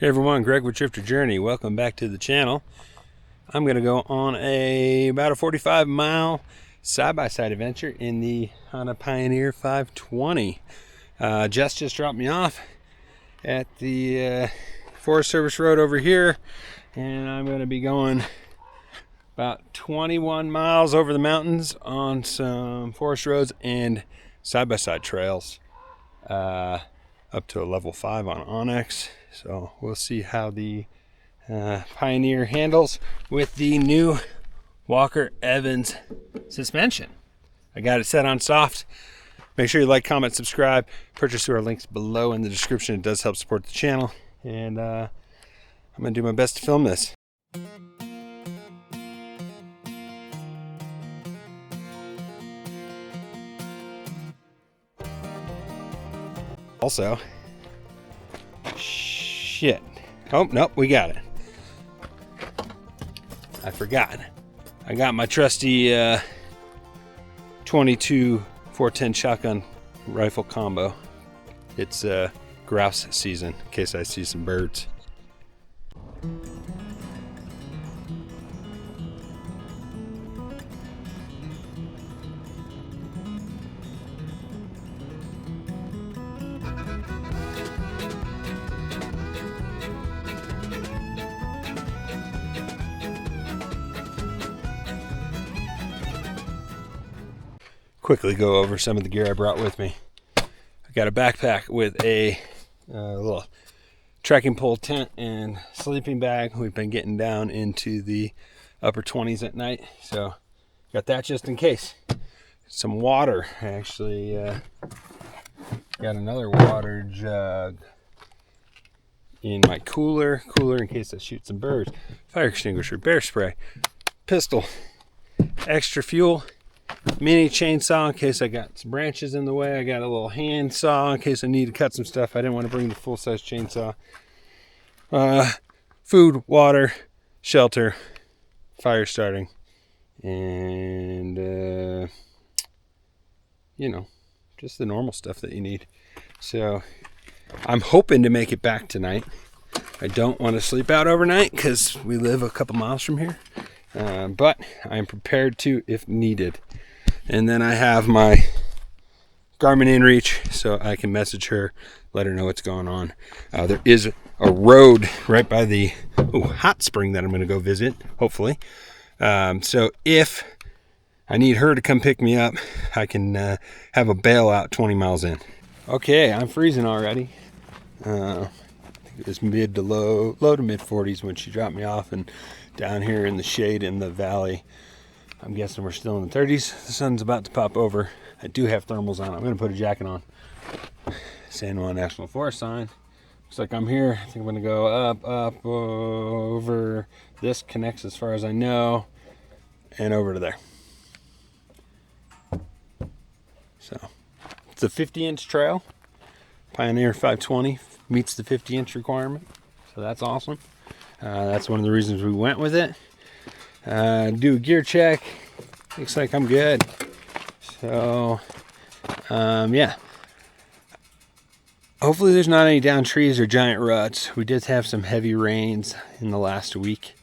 Hey everyone, Greg with Drifter Journey. Welcome back to the channel. I'm going to go on about a 45-mile side-by-side adventure in the Honda Pioneer 520. Jess just dropped me off at the Forest Service Road over here, and I'm going to be going about 21 miles over the mountains on some forest roads and side-by-side trails up to a level 5 on Onyx. So we'll see how the Pioneer handles with the new Walker Evans suspension. I got it set on soft. Make sure you like, comment, subscribe. Purchase through our links below in the description. It does help support the channel. And I'm going to do my best to film this. Also, shit. Oh, nope, we got it. I forgot. I got my trusty 22 410 shotgun rifle combo. It's grouse season, in case I see some birds. Quickly go over some of the gear I brought with me. I got a backpack with a little trekking pole tent and sleeping bag. We've been getting down into the upper 20s at night, so got that just in case. Some water. I actually got another water jug in my cooler in case I shoot some birds. Fire extinguisher, bear spray, pistol, extra fuel, mini chainsaw in case I got some branches in the way. I got a little hand saw in case I need to cut some stuff. I didn't want to bring the full-size chainsaw. Food, water, shelter, fire starting, and you know, just the normal stuff that you need. So I'm hoping to make it back tonight. I don't want to sleep out overnight because we live a couple miles from here, but I'm prepared to if needed. And then I have my Garmin InReach, so I can message her, let her know what's going on. There is a road right by the hot spring that I'm going to go visit, hopefully. So if I need her to come pick me up, I can have a bailout 20 miles in. Okay, I'm freezing already. I think it was mid to low to mid 40s when she dropped me off, and down here in the shade in the valley, I'm guessing we're still in the 30s. The sun's about to pop over. I do have thermals on. I'm going to put a jacket on. San Juan National Forest sign. Looks like I'm here. I think I'm going to go up, over. This connects as far as I know, and over to there. So, it's a 50-inch trail. Pioneer 520 meets the 50-inch requirement. So that's awesome. That's one of the reasons we went with it. Do a gear check. Looks like I'm good. So, yeah. Hopefully there's not any down trees or giant ruts. We did have some heavy rains in the last week.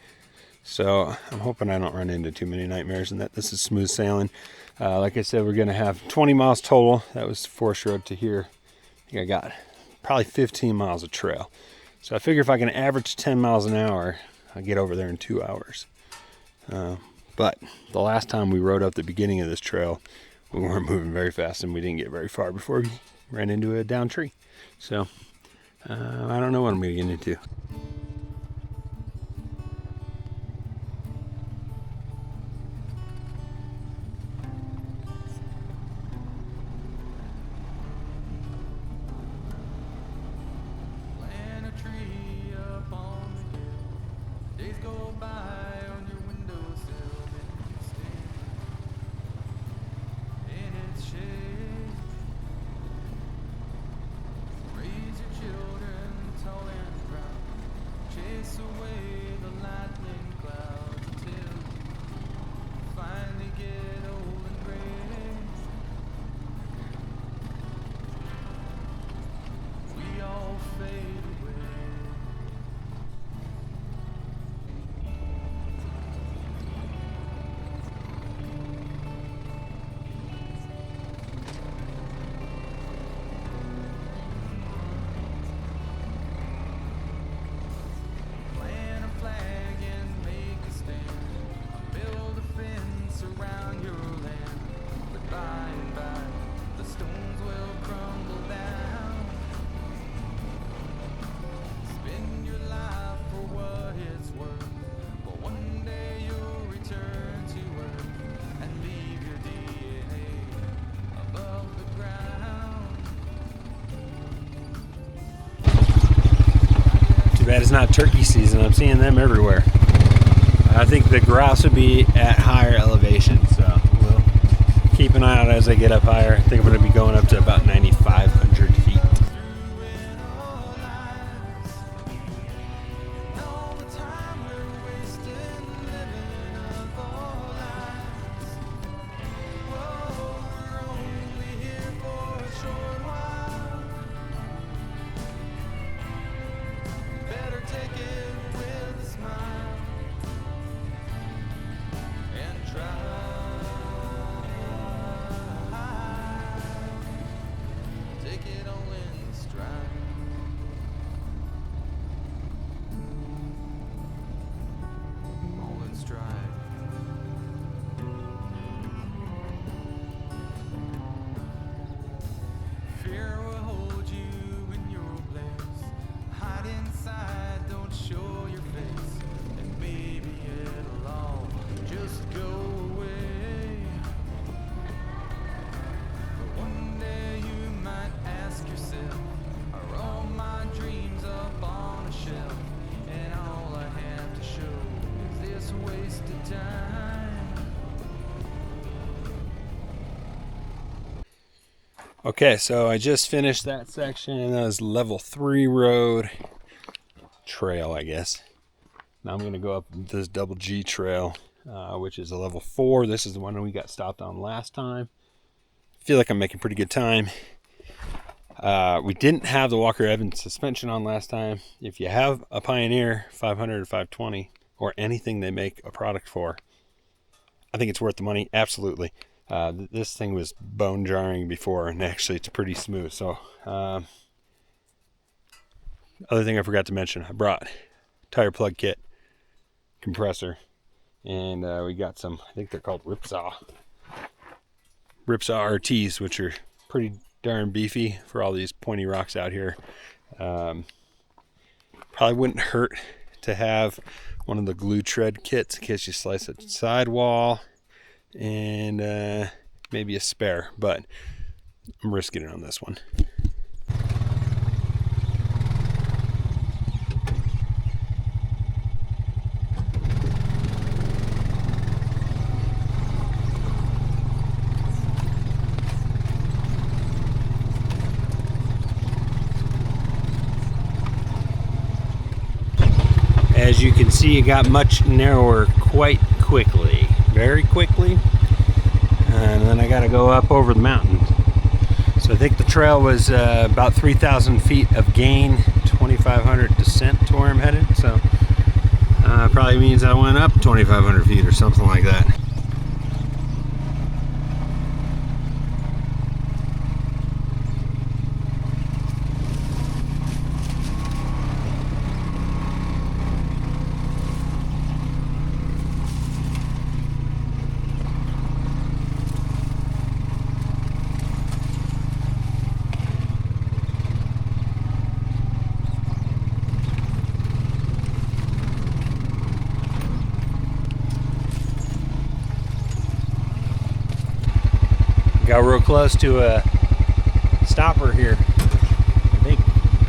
So I'm hoping I don't run into too many nightmares and that this is smooth sailing. Like I said, we're going to have 20 miles total. That was Forest Road to here. I think I got probably 15 miles of trail. So I figure if I can average 10 miles an hour, I'll get over there in 2 hours. But the last time we rode up the beginning of this trail, we weren't moving very fast and we didn't get very far before we ran into a down tree. So I don't know what I'm going to get into. bad it's not turkey season. I'm seeing them everywhere. I think the grouse would be at higher elevation, so we'll keep an eye out as I get up higher. I think I'm going to be going up to about 9,500 feet. Okay, so I just finished that section, and that was level 3 road trail, I guess. Now I'm going to go up this double G trail, which is a level 4. This is the one we got stopped on last time. I feel like I'm making pretty good time. We didn't have the Walker Evans suspension on last time. If you have a Pioneer 500 or 520 or anything they make a product for, I think it's worth the money. Absolutely. This thing was bone jarring before, and actually it's pretty smooth. So, other thing I forgot to mention, I brought tire plug kit, compressor, and we got some, I think they're called Ripsaw RTs, which are pretty darn beefy for all these pointy rocks out here. Probably wouldn't hurt to have one of the glue tread kits in case you slice a sidewall, and maybe a spare, but I'm risking it on this one. As you can see, it got much narrower quite quickly, very quickly. And then I got to go up over the mountain. So I think the trail was about 3,000 feet of gain, 2,500 descent to where I'm headed. So probably means I went up 2,500 feet or something like that. Got real close to a stopper here. I think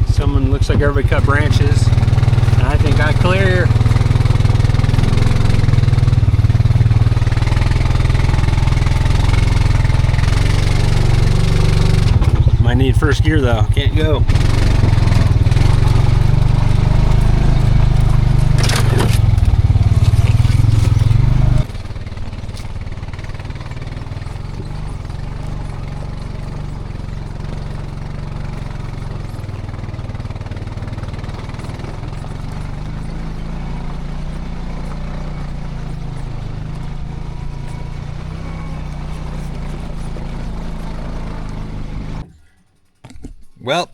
someone, looks like everybody cut branches, and I think I clear. Might need first gear though, can't go. Well,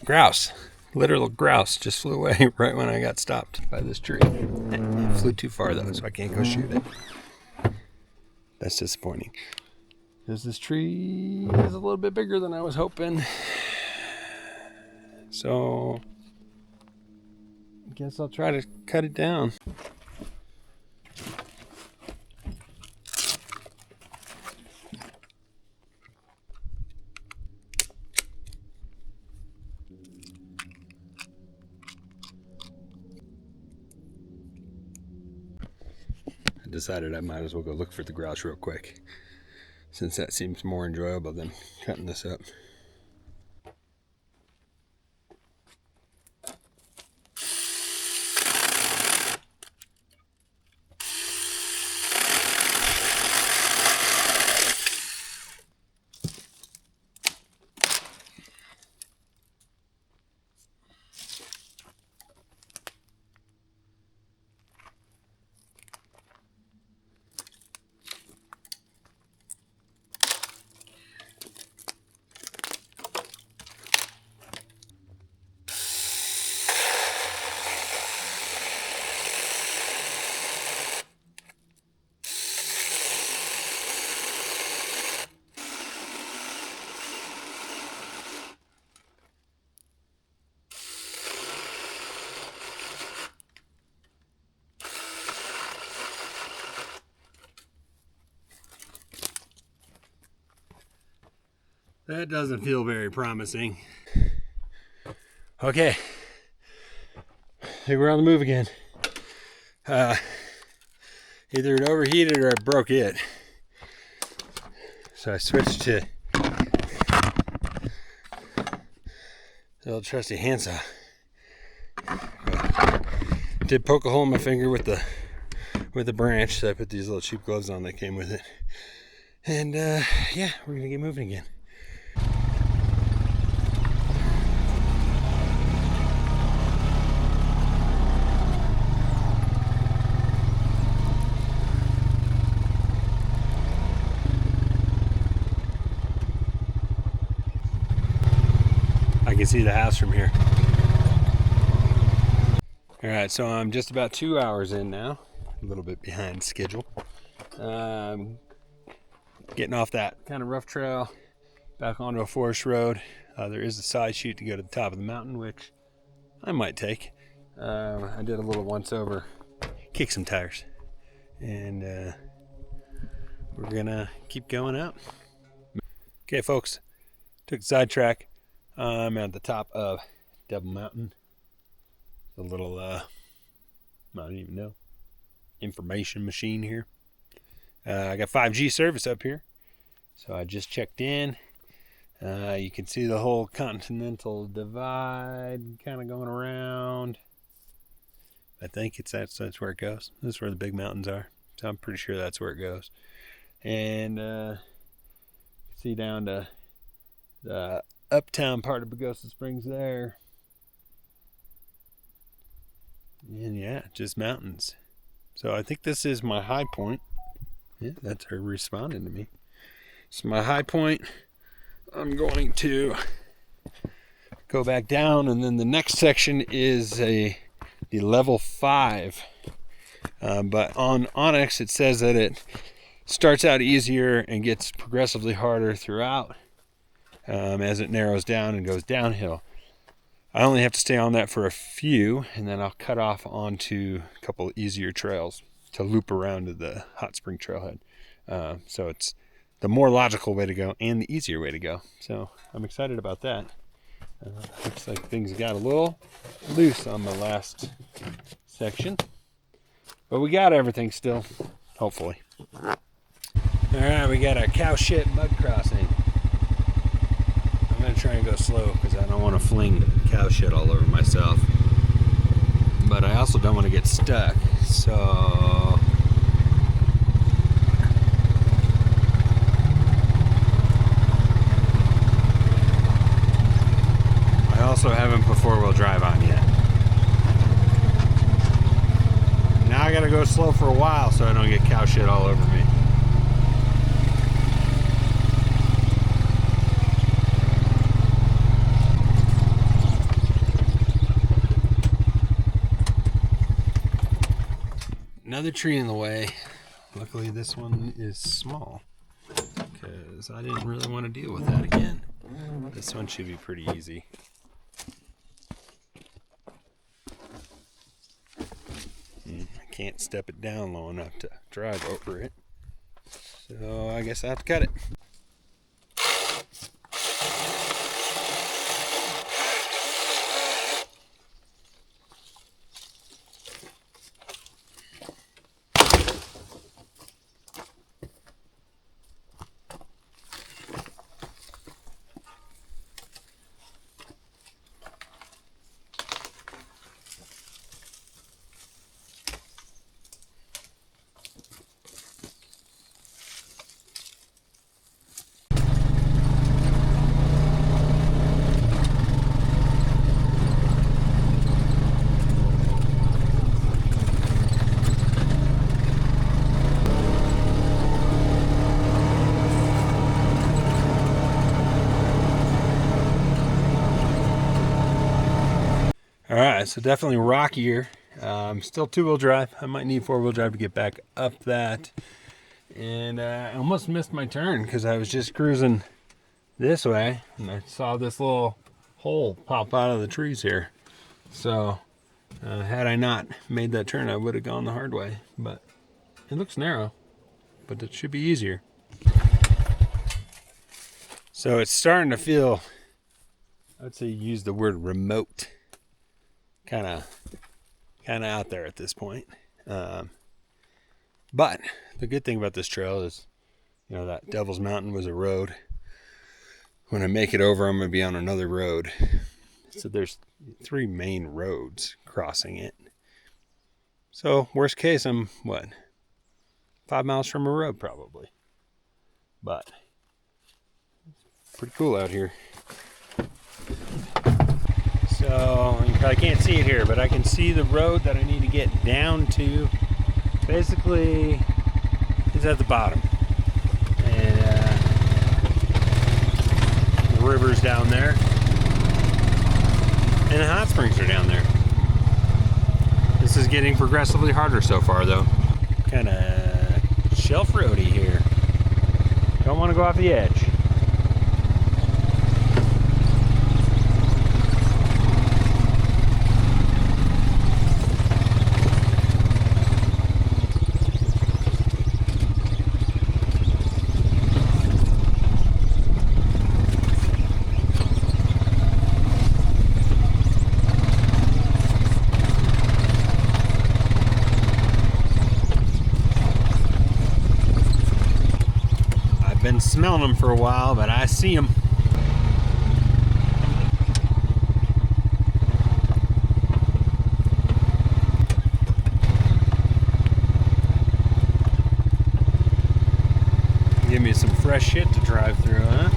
grouse, literal grouse, just flew away right when I got stopped by this tree. It flew too far though, so I can't go shoot it. That's disappointing, because this tree is a little bit bigger than I was hoping. So I guess I'll try to cut it down. I decided I might as well go look for the grouse real quick, since that seems more enjoyable than cutting this up. That doesn't feel very promising. Okay, I think we're on the move again. Either it overheated or I broke it. So I switched to the old trusty handsaw. Did poke a hole in my finger with the branch, so I put these little cheap gloves on that came with it. And yeah, we're gonna get moving again. I can see the house from here. All right, so I'm just about 2 hours in now, a little bit behind schedule. Getting off that kind of rough trail, back onto a forest road. There is a side chute to go to the top of the mountain, which I might take. I did a little once over, kick some tires, and we're gonna keep going up. Okay, folks, took the sidetrack. I'm at the top of Devil Mountain. The little, I don't even know, information machine here. I got 5G service up here, so I just checked in. You can see the whole Continental Divide kind of going around. I think that's where it goes. That's where the big mountains are, so I'm pretty sure that's where it goes. And see down to the uptown part of Pagosa Springs there. And yeah, just mountains. So I think this is my high point. Yeah, that's her responding to me. It's my high point. I'm going to go back down, and then the next section is the level 5. But on Onyx it says that it starts out easier and gets progressively harder throughout as it narrows down and goes downhill. I only have to stay on that for a few, and then I'll cut off onto a couple easier trails to loop around to the hot spring trailhead. So it's the more logical way to go and the easier way to go. So I'm excited about that. Looks like things got a little loose on the last section, but we got everything still, hopefully. All right, we got a cow shit mud crossing. I'm gonna try and go slow because I don't want to fling cow shit all over myself, but I also don't want to get stuck. So I also haven't put 4-wheel drive on yet. Now I gotta go slow for a while so I don't get cow shit all over me. Another tree in the way. Luckily this one is small because I didn't really want to deal with that again. This one should be pretty easy. I can't step it down low enough to drive over it, so I guess I have to cut it. All right, so definitely rockier. Still two-wheel drive. I might need four-wheel drive to get back up that. And I almost missed my turn because I was just cruising this way and I saw this little hole pop out of the trees here. So had I not made that turn, I would have gone the hard way. But it looks narrow, but it should be easier. So it's starting to feel, I'd say use the word remote. Kind of out there at this point. But the good thing about this trail is, you know, that Devil's Mountain was a road. When I make it over, I'm going to be on another road. So there's 3 main roads crossing it. So worst case, I'm 5 miles from a road probably. But it's pretty cool out here. So you probably can't see it here, but I can see the road that I need to get down to. Basically, is at the bottom. And the river's down there. And the hot springs are down there. This is getting progressively harder so far, though. Kind of shelf roady here. Don't want to go off the edge. Been smelling them for a while, but I see them. Give me some fresh shit to drive through, huh?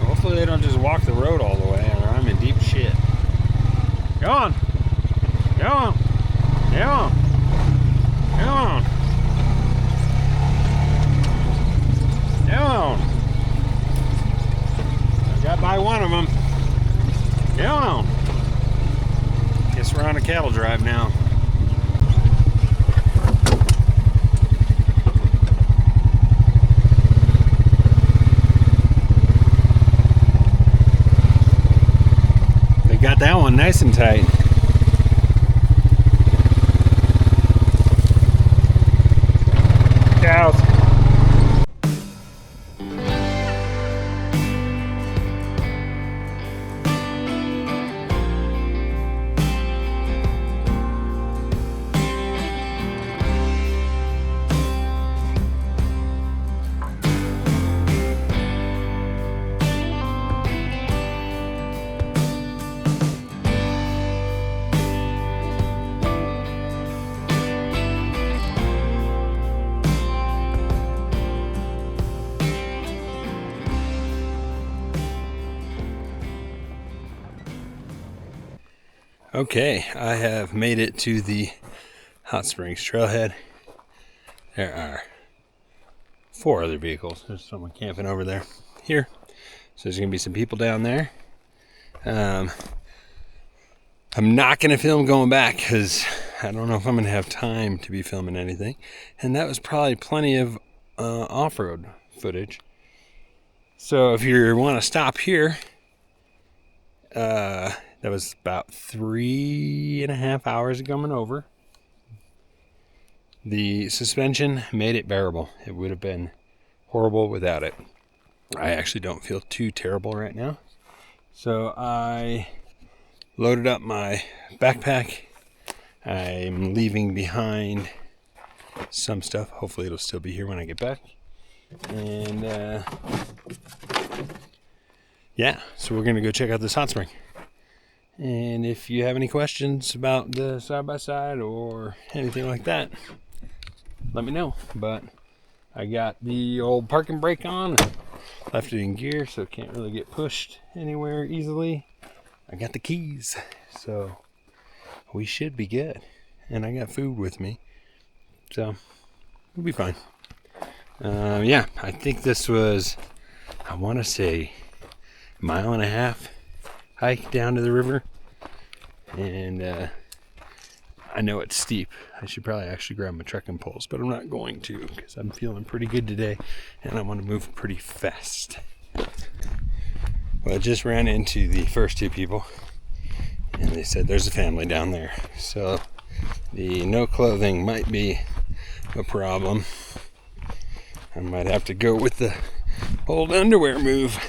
Hopefully they don't just walk the road all the way, or I'm in deep shit. Go on! Go on! Go on! Go on! Down. I got by one of them. Down. Guess we're on a cattle drive now. They got that one nice and tight. Cows. Okay, I have made it to the Hot Springs trailhead. There are 4 other vehicles. There's someone camping over there. Here. So there's going to be some people down there. I'm not going to film going back because I don't know if I'm going to have time to be filming anything. And that was probably plenty of off-road footage. So if you want to stop here, that was about 3.5 hours coming over. The suspension made it bearable. It would have been horrible without it. I actually don't feel too terrible right now. So I loaded up my backpack. I'm leaving behind some stuff. Hopefully it'll still be here when I get back. And yeah, so we're going to go check out this hot spring. And if you have any questions about the side-by-side or anything like that, let me know. But I got the old parking brake on, left it in gear, so it can't really get pushed anywhere easily. I got the keys, so we should be good. And I got food with me, so we'll be fine. Yeah, I think this was, I want to say, 1.5 mile hike down to the river. And I know it's steep. I should probably actually grab my trekking poles, but I'm not going to because I'm feeling pretty good today and I want to move pretty fast. Well, I just ran into the first two people and they said there's a family down there. So the no clothing might be a problem. I might have to go with the old underwear move.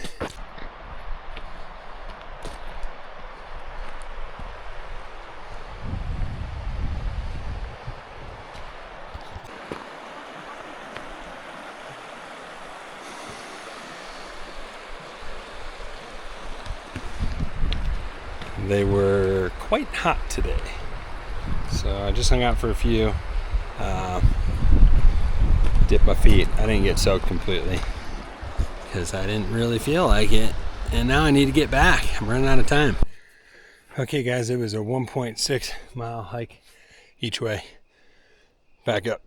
They were quite hot today, so I just hung out for a few. Dipped my feet. I didn't get soaked completely because I didn't really feel like it, and now I need to get back. I'm running out of time. Okay guys, it was a 1.6 mile hike each way back up.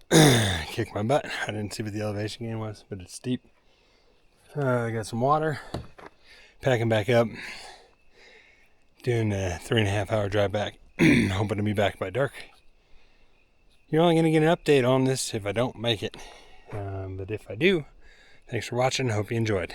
Kicked my butt. I didn't see what the elevation gain was, but it's steep. I got some water, packing back up, doing a 3.5 hour drive back. Hoping to be back by dark. You're only going to get an update on this if I don't make it. But if I do, thanks for watching. I hope you enjoyed.